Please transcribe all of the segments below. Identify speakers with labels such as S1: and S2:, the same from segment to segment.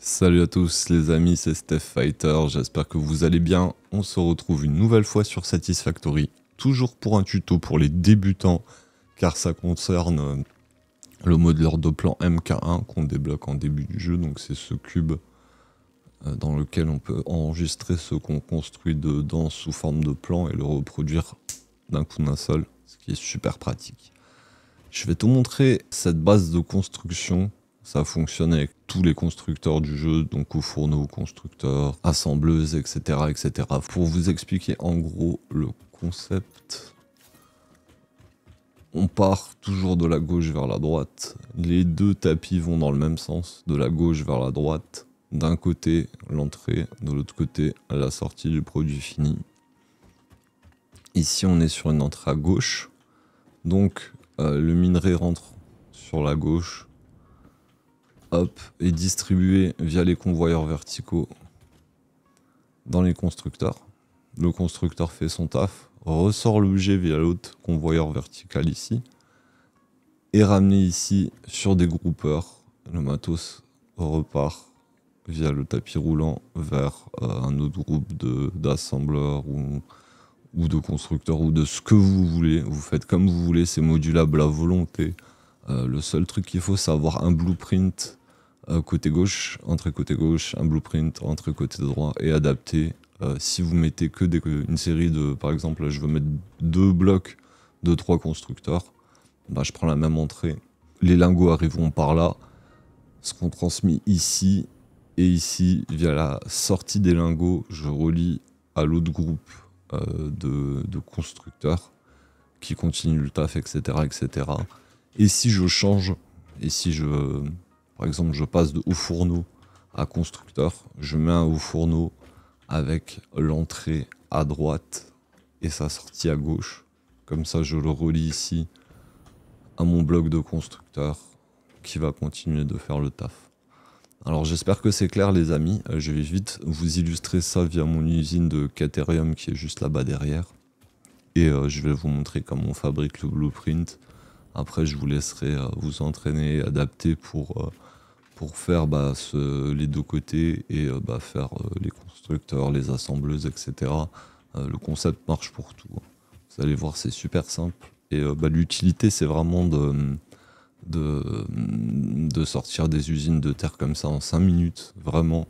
S1: Salut à tous les amis, c'est Steph Fighter, j'espère que vous allez bien. On se retrouve une nouvelle fois sur Satisfactory, toujours pour un tuto pour les débutants, car ça concerne le modeleur de plan MK1 qu'on débloque en début du jeu, donc c'est ce cube dans lequel on peut enregistrer ce qu'on construit dedans sous forme de plan et le reproduire d'un coup d'un seul, ce qui est super pratique. Je vais te montrer cette base de construction. Ça fonctionne avec tous les constructeurs du jeu, donc au fourneau, constructeur, assembleuse, etc., etc. Pour vous expliquer en gros le concept, on part toujours de la gauche vers la droite. Les deux tapis vont dans le même sens, de la gauche vers la droite. D'un côté, l'entrée, de l'autre côté, la sortie du produit fini. Ici, on est sur une entrée à gauche. Donc, le minerai rentre sur la gauche. Hop, est distribué via les convoyeurs verticaux dans les constructeurs. Le constructeur fait son taf, ressort l'objet via l'autre convoyeur vertical ici, est ramené ici sur des groupeurs. Le matos repart via le tapis roulant vers un autre groupe d'assembleurs ou de constructeurs ou de ce que vous voulez. Vous faites comme vous voulez, c'est modulable à volonté. Le seul truc qu'il faut, c'est avoir un blueprint côté gauche, entrée côté gauche, un blueprint, entrée côté droit et adapté. Si vous mettez que une série de, par exemple, je veux mettre 2 blocs de 3 constructeurs, bah, je prends la même entrée. Les lingots arriveront par là, seront transmis ici et ici via la sortie des lingots. Je relie à l'autre groupe de constructeurs qui continuent le taf, etc., etc. Et si je change, et si je... Par exemple, je passe de haut fourneau à constructeur, je mets un haut fourneau avec l'entrée à droite et sa sortie à gauche. Comme ça, je le relie ici à mon bloc de constructeur qui va continuer de faire le taf. Alors j'espère que c'est clair les amis, je vais vite vous illustrer ça via mon usine de Caterium qui est juste là-bas derrière. Et je vais vous montrer comment on fabrique le blueprint. Après je vous laisserai vous entraîner, adapter pour faire les deux côtés et faire les constructeurs, les assembleuses, etc. Le concept marche pour tout. Vous allez voir, c'est super simple. Et l'utilité, c'est vraiment de sortir des usines de terre comme ça en 5 minutes. Vraiment,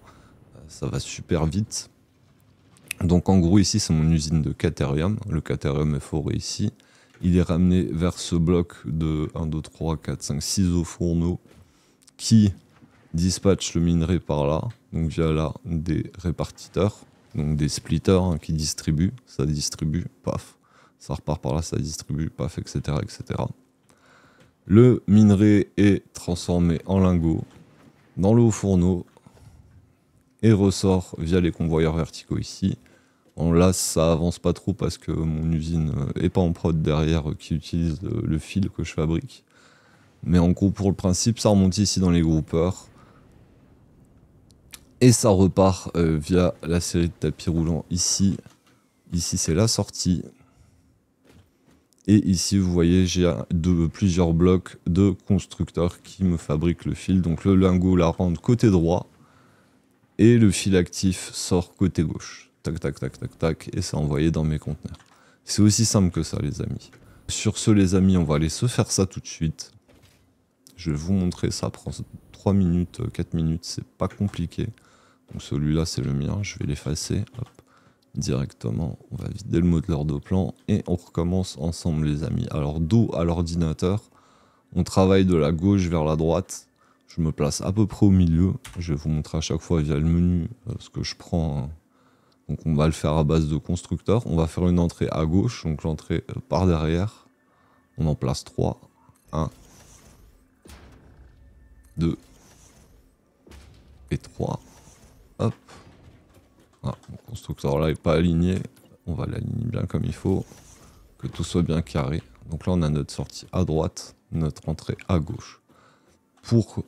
S1: ça va super vite. Donc en gros, ici, c'est mon usine de Caterium. Le Caterium est foré ici. Il est ramené vers ce bloc de 1, 2, 3, 4, 5, 6 au fourneau qui dispatche le minerai par là, donc via là des répartiteurs, donc des splitters hein, qui distribuent, ça distribue, paf, ça repart par là, ça distribue, paf, etc., etc. Le minerai est transformé en lingot dans le haut fourneau et ressort via les convoyeurs verticaux ici. Bon, là, ça avance pas trop parce que mon usine est pas en prod derrière qui utilise le fil que je fabrique. Mais en gros, pour le principe, ça remonte ici dans les groupeurs. Et ça repart via la série de tapis roulants ici. Ici, c'est la sortie. Et ici, vous voyez, j'ai plusieurs blocs de constructeurs qui me fabriquent le fil. Donc le lingot la rentre côté droit. Et le fil actif sort côté gauche. Tac, tac, tac, tac, tac. Et c'est envoyé dans mes conteneurs. C'est aussi simple que ça, les amis. Sur ce, les amis, on va aller se faire ça tout de suite. Je vais vous montrer, ça prend 3 minutes, 4 minutes, c'est pas compliqué. Donc celui-là, c'est le mien, je vais l'effacer, hop, directement. On va vider le modeleur de plan et on recommence ensemble, les amis. Alors, dos à l'ordinateur, on travaille de la gauche vers la droite. Je me place à peu près au milieu. Je vais vous montrer à chaque fois via le menu ce que je prends. Hein. Donc on va le faire à base de constructeur. On va faire une entrée à gauche, donc l'entrée par derrière. On en place 3. 1, 2 et 3. Hop. Ah, mon constructeur là est pas aligné. On va l'aligner bien comme il faut. Que tout soit bien carré. Donc là on a notre sortie à droite, notre entrée à gauche. Pour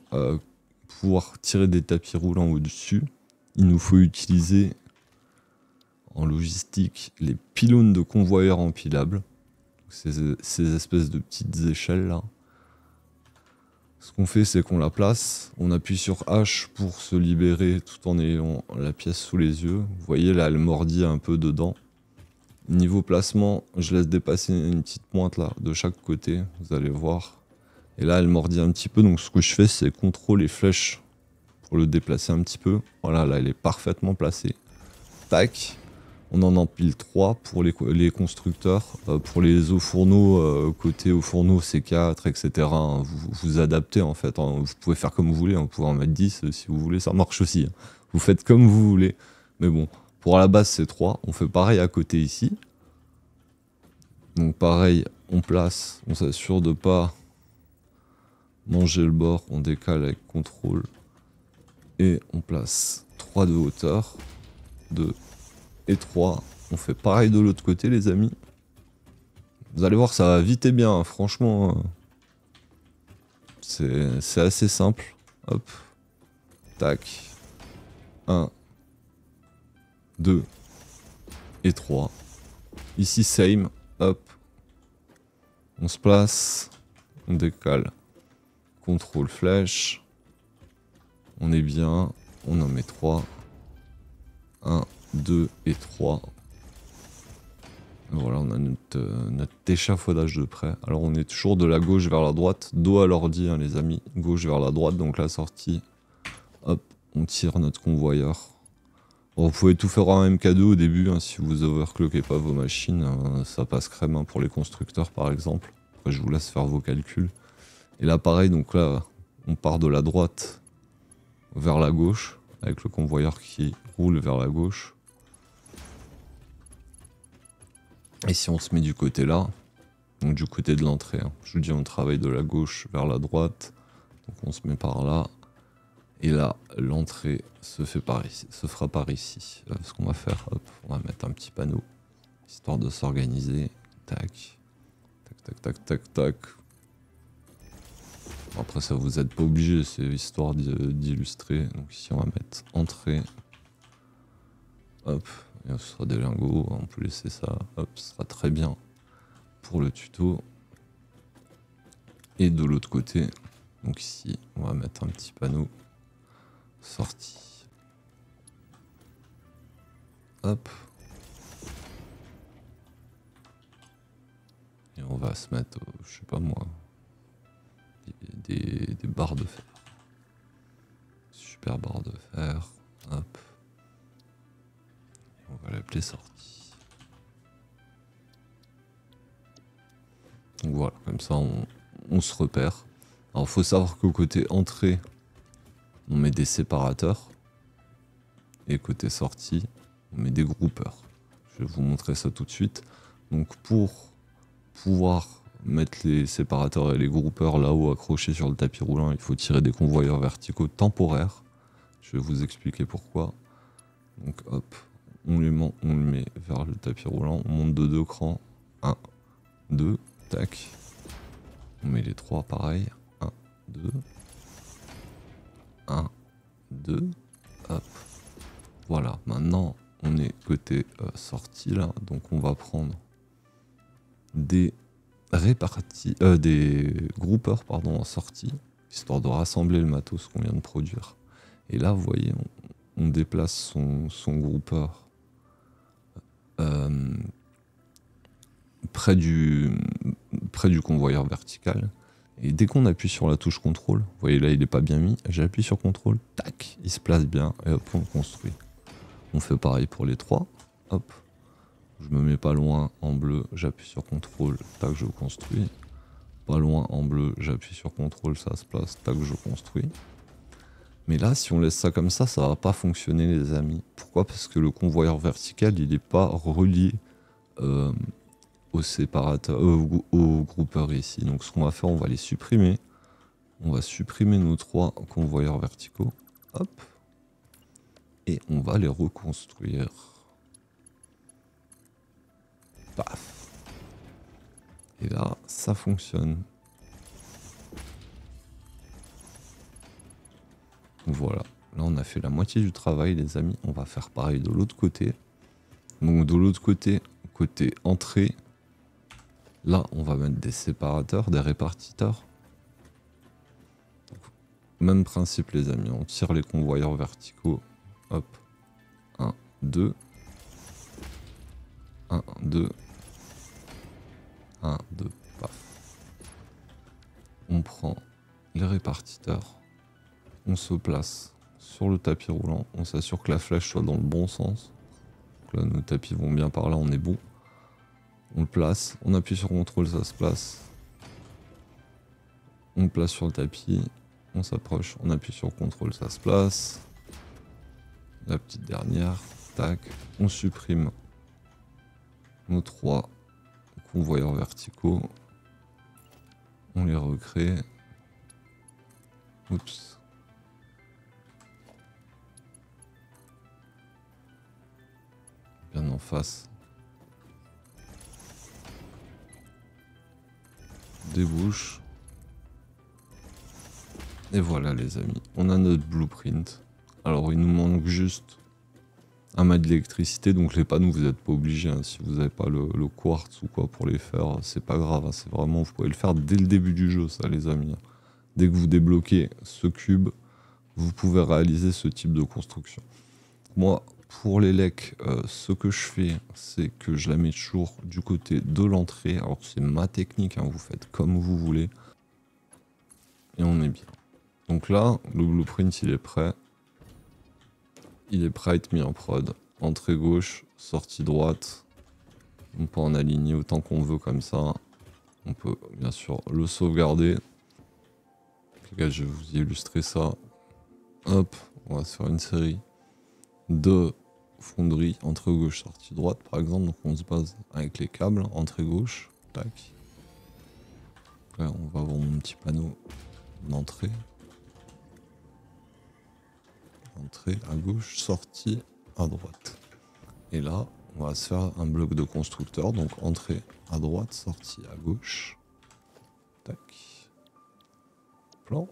S1: pouvoir tirer des tapis roulants au-dessus, il nous faut utiliser en logistique les pylônes de convoyeurs empilables. Ces espèces de petites échelles là. Ce qu'on fait, c'est qu'on la place, on appuie sur H pour se libérer tout en ayant la pièce sous les yeux. Vous voyez là, elle mordit un peu dedans. Niveau placement, je laisse dépasser une petite pointe là, de chaque côté, vous allez voir. Et là, elle mordit un petit peu, donc ce que je fais, c'est contrôle et flèche pour le déplacer un petit peu. Voilà, là, elle est parfaitement placée. Tac. On en empile 3 pour les constructeurs. Pour les hauts fourneaux, côté hauts fourneaux, C4, etc. Hein, vous adaptez en fait. Hein. Vous pouvez faire comme vous voulez. Vous pouvez en mettre 10 si vous voulez. Ça marche aussi. Hein. Vous faites comme vous voulez. Mais bon, pour la base, c'est 3. On fait pareil à côté ici. Donc pareil, on place. On s'assure de pas manger le bord. On décale avec contrôle. Et on place 3 de hauteur. 2 et 3. On fait pareil de l'autre côté, les amis. Vous allez voir, ça va vite et bien. Hein. Franchement, c'est assez simple. Hop. Tac. 1, 2 et 3. Ici, same. Hop. On se place. On décale. Contrôle flèche. On est bien. On en met 3. 1, 2 et 3. Voilà, on a notre échafaudage de près. Alors on est toujours de la gauche vers la droite. Dos à l'ordi, hein, les amis. Gauche vers la droite, donc la sortie. Hop, on tire notre convoyeur. Bon, vous pouvez tout faire en MK2 au début, hein, si vous overclockez pas vos machines. Ça passe crème hein, pour les constructeurs, par exemple. Après, je vous laisse faire vos calculs. Et là, pareil, donc là, on part de la droite vers la gauche, avec le convoyeur qui roule vers la gauche. Et si on se met du côté là, donc du côté de l'entrée, hein, je vous dis on travaille de la gauche vers la droite, donc on se met par là, et là l'entrée se fera par ici. Ce qu'on va faire, hop, on va mettre un petit panneau, histoire de s'organiser, tac, tac, tac, tac, tac, tac. Après ça vous êtes pas obligé, c'est histoire d'illustrer, donc ici on va mettre entrée, hop. Et ce sera des lingots, on peut laisser ça, hop, ce sera très bien pour le tuto. Et de l'autre côté, donc ici, on va mettre un petit panneau sortie. Hop. Et on va se mettre, je sais pas moi, des barres de fer. Super barre de fer, hop. On va l'appeler sortie. Donc voilà, comme ça on se repère. Alors il faut savoir qu'au côté entrée, on met des séparateurs. Et côté sortie, on met des groupeurs. Je vais vous montrer ça tout de suite. Donc pour pouvoir mettre les séparateurs et les groupeurs là-haut accrochés sur le tapis roulant, il faut tirer des convoyeurs verticaux temporaires. Je vais vous expliquer pourquoi. Donc hop. On le met vers le tapis roulant, on monte de 2 crans, 1, 2, tac. On met les 3 pareil, 1, 2, 1, 2, hop. Voilà, maintenant on est côté sortie là, donc on va prendre des des groupeurs pardon, en sortie, histoire de rassembler le matos qu'on vient de produire. Et là vous voyez, on déplace son groupeur près du convoyeur vertical, et dès qu'on appuie sur la touche contrôle, vous voyez là il est pas bien mis, j'appuie sur contrôle, tac, il se place bien et hop on construit. On fait pareil pour les 3, hop, je me mets pas loin en bleu, j'appuie sur contrôle, tac je construis, pas loin en bleu, j'appuie sur contrôle, ça se place, tac je construis. Mais là, si on laisse ça comme ça va pas fonctionner les amis. Pourquoi? Parce que le convoyeur vertical, il n'est pas relié au séparateur, au groupeur ici. Donc ce qu'on va faire, on va les supprimer. On va supprimer nos 3 convoyeurs verticaux. Hop. Et on va les reconstruire. Paf. Et là, ça fonctionne. Voilà, là on a fait la moitié du travail les amis, on va faire pareil de l'autre côté. Donc de l'autre côté, côté entrée, là on va mettre des séparateurs, des répartiteurs. Même principe les amis, on tire les convoyeurs verticaux. Hop. 1, 2. 1, 2. 1, 2. Paf. On prend les répartiteurs. On se place sur le tapis roulant. On s'assure que la flèche soit dans le bon sens. Donc là, nos tapis vont bien par là, on est bon. On le place. On appuie sur CTRL, ça se place. On le place sur le tapis. On s'approche. On appuie sur CTRL, ça se place. La petite dernière. Tac. On supprime nos 3 convoyeurs verticaux. On les recrée. Oups. Bien en face. Débouche. Et voilà les amis, on a notre blueprint. Alors il nous manque juste un mât d'électricité, donc les panneaux vous n'êtes pas obligés, hein. Si vous n'avez pas le quartz ou quoi pour les faire, c'est pas grave, hein. C'est vraiment, vous pouvez le faire dès le début du jeu ça les amis. Dès que vous débloquez ce cube, vous pouvez réaliser ce type de construction. Moi, pour les lecs, ce que je fais, c'est que je la mets toujours du côté de l'entrée. Alors c'est ma technique, hein, vous faites comme vous voulez. Et on est bien. Donc là, le blueprint il est prêt. Il est prêt à être mis en prod. Entrée gauche, sortie droite. On peut en aligner autant qu'on veut comme ça. On peut bien sûr le sauvegarder. Les gars, je vais vous illustrer ça. Hop, on va se faire une série de fonderies. Entrée gauche, sortie droite par exemple. Donc on se base avec les câbles. Entrée gauche, tac. Là, on va avoir mon petit panneau d'entrée. Entrée à gauche, sortie à droite. Et là, on va se faire un bloc de constructeur. Donc entrée à droite, sortie à gauche. Tac. Plan.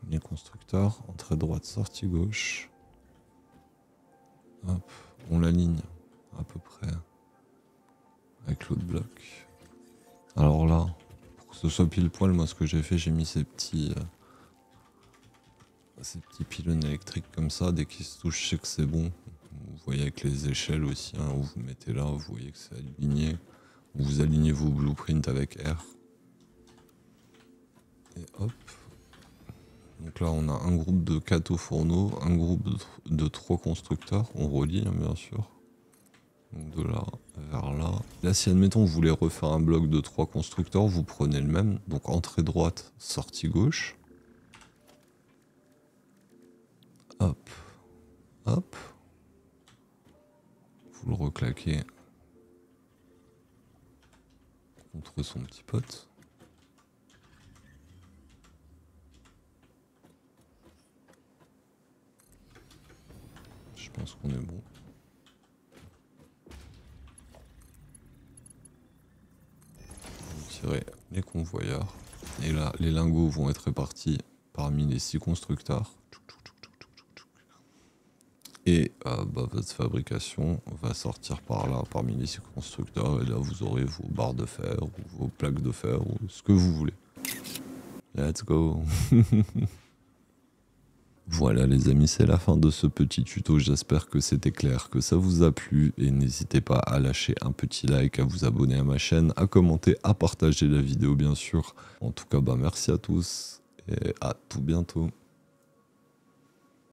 S1: Les constructeurs. Entrée droite, sortie gauche. Hop. On l'aligne à peu près avec l'autre bloc. Alors là, pour que ce soit pile poil, moi ce que j'ai fait, j'ai mis ces petits pylônes électriques comme ça, dès qu'ils se touchent, je sais que c'est bon. Vous voyez avec les échelles aussi, hein, où vous mettez là, vous voyez que c'est aligné. Vous alignez vos blueprints avec R. Et hop. Donc là on a un groupe de 4 au fourneau, un groupe de 3 constructeurs, on relie hein, bien sûr. Donc de là vers là. Là si admettons vous voulez refaire un bloc de 3 constructeurs, vous prenez le même. Donc entrée droite, sortie gauche. Hop, hop, vous le reclaquez contre son petit pote. Je pense qu'on est bon. Vous tirez les convoyeurs. Et là, les lingots vont être répartis parmi les 6 constructeurs. Et votre fabrication va sortir par là, parmi les 6 constructeurs. Et là, vous aurez vos barres de fer, ou vos plaques de fer, ou ce que vous voulez. Let's go. Voilà les amis, c'est la fin de ce petit tuto. J'espère que c'était clair, que ça vous a plu. Et n'hésitez pas à lâcher un petit like, à vous abonner à ma chaîne, à commenter, à partager la vidéo bien sûr. En tout cas, merci à tous et à tout bientôt.